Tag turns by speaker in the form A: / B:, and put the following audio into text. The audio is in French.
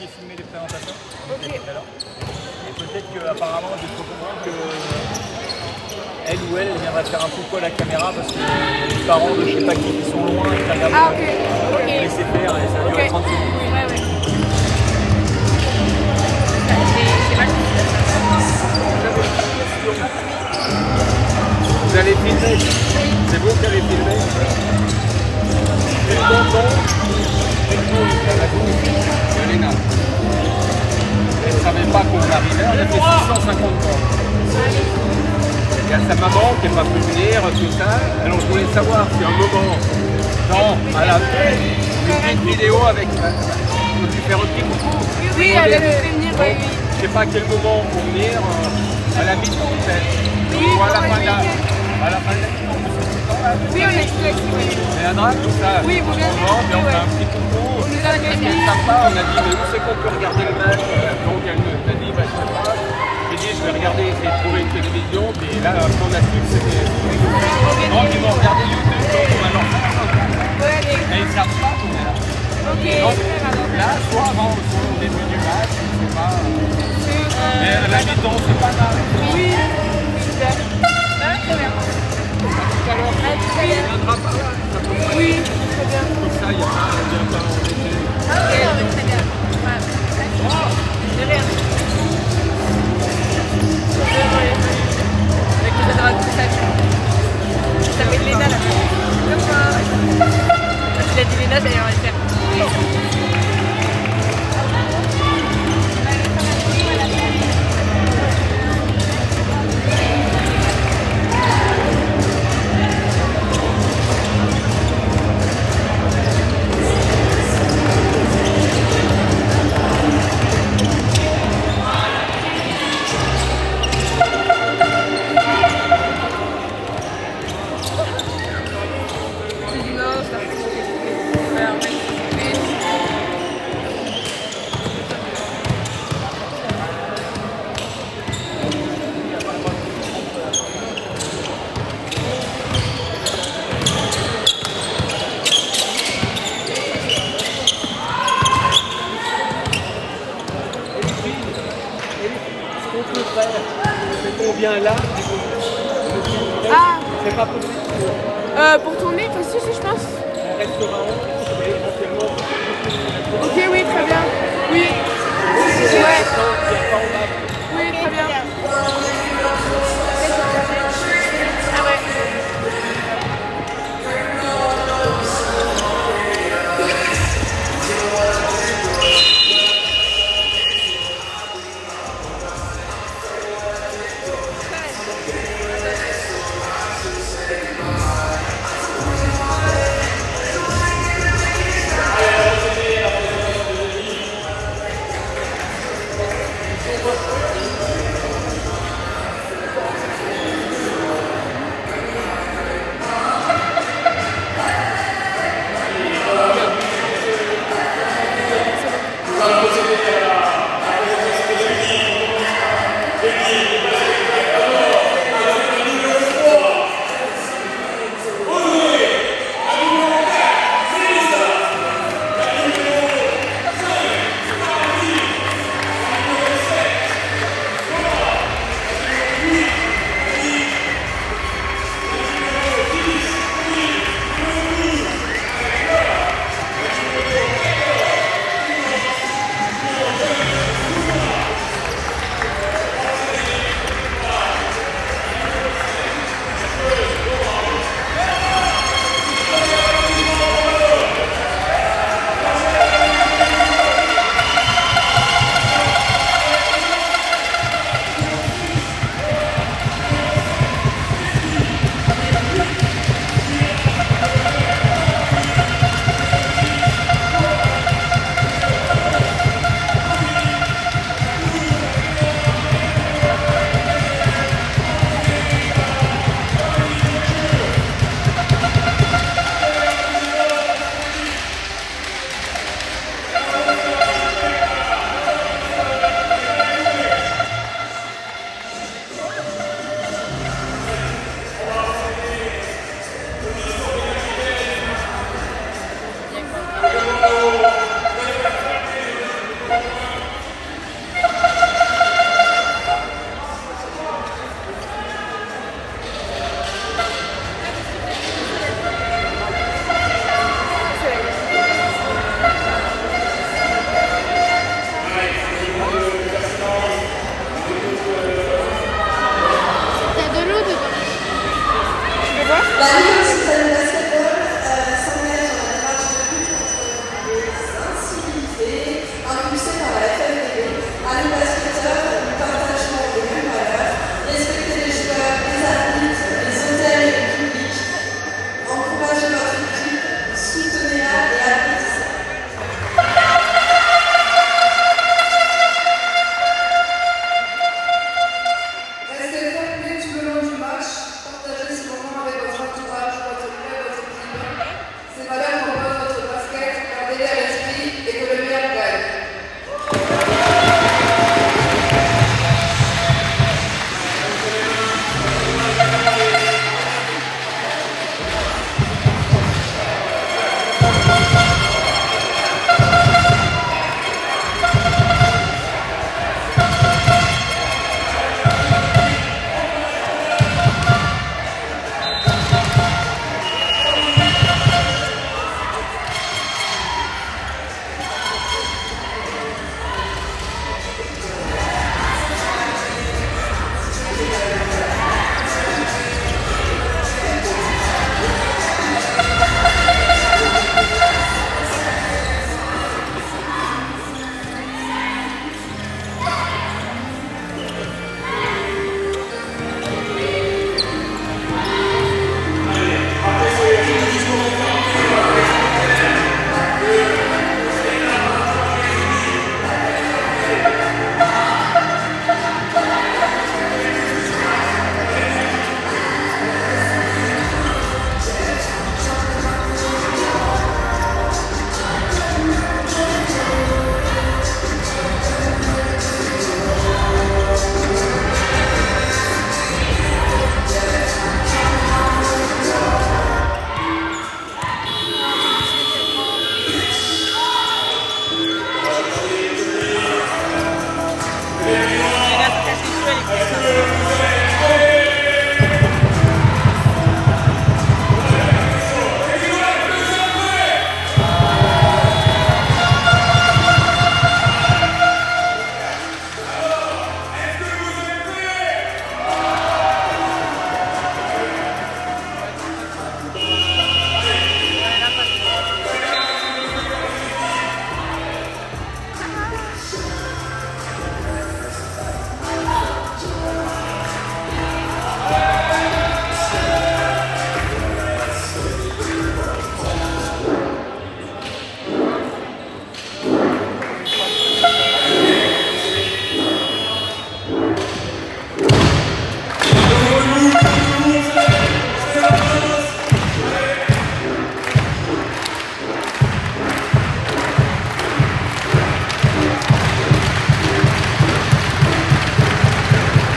A: puissiez filmer les présentations.
B: Ok.
A: Et peut-être qu'apparemment, j'ai cru comprendre que elle ou elle viendrait faire un coucou à la caméra parce que les parents de je sais pas qui sont loin et qui regardent.
B: Ah, ok. Ok.
A: Laisser faire et ça va durer 30 secondes.
B: Ouais, ouais.
C: C'est mal.
A: Vous allez filmer. C'est vous qui allez filmer. C'est le tonton. C'est Léna. Elle ne savait pas qu'on arrivait. Elle a fait 650 ans. Il y a sa maman qui n'est pas pu venir, tout ça. Alors je voulais savoir si un moment, à la fin, une petite vidéo avec. On peut lui faire un petit coucou.
B: Oui, elle a fait venir, oui.
A: Je ne sais pas à quel moment pour venir, à la mi-temps peut-être.
B: Oui,
A: Ou à la
B: ouais,
A: fin de la
B: oui.
A: à la fin de la mi-temps, parce que tout le temps là.
B: Oui, on explique, oui.
A: C'est un drap, tout ça.
B: Oui, vous bien
A: On
B: sûr,
A: on fait
B: ouais.
A: un petit coucou.
B: On nous a
A: Elle
B: dit.
A: est sympa, on a dit mais où c'est qu'on peut regarder le match? Donc elle nous a dit bah je sais pas. J'ai dit je vais regarder, essayer de trouver une télévision, puis là quand on a su que c'était. Non, ils vont regarder YouTube, donc on va leur faire un coucou.
B: Ouais, allez.
A: Et ils ne savent pas qu'on est là.
B: Ok.
A: Donc là, soit avant, soit au début du match, je sais pas. Mais à la mi-temps, c'est pas mal.
B: Oui, super. Ah, très bien.
A: Tout à l'heure, il viendra par là. Ça peut pas
B: Oui,
A: être-
B: très bien.
A: Comme ça, il n'y a pas de embêté.
B: Ah, oui, non, mais très bien. Ouais. De rien. Avec les adresses. Ça s'appelle Léna, là. Il a dit Léna, ça y est, on va le faire.
A: Ce qu'on peut faire, c'est qu'on vient là,
B: Ah,
A: c'est pas possible.
B: pour tourner, enfin, si, je pense.
A: On restera en haut, mais éventuellement.
B: Ok,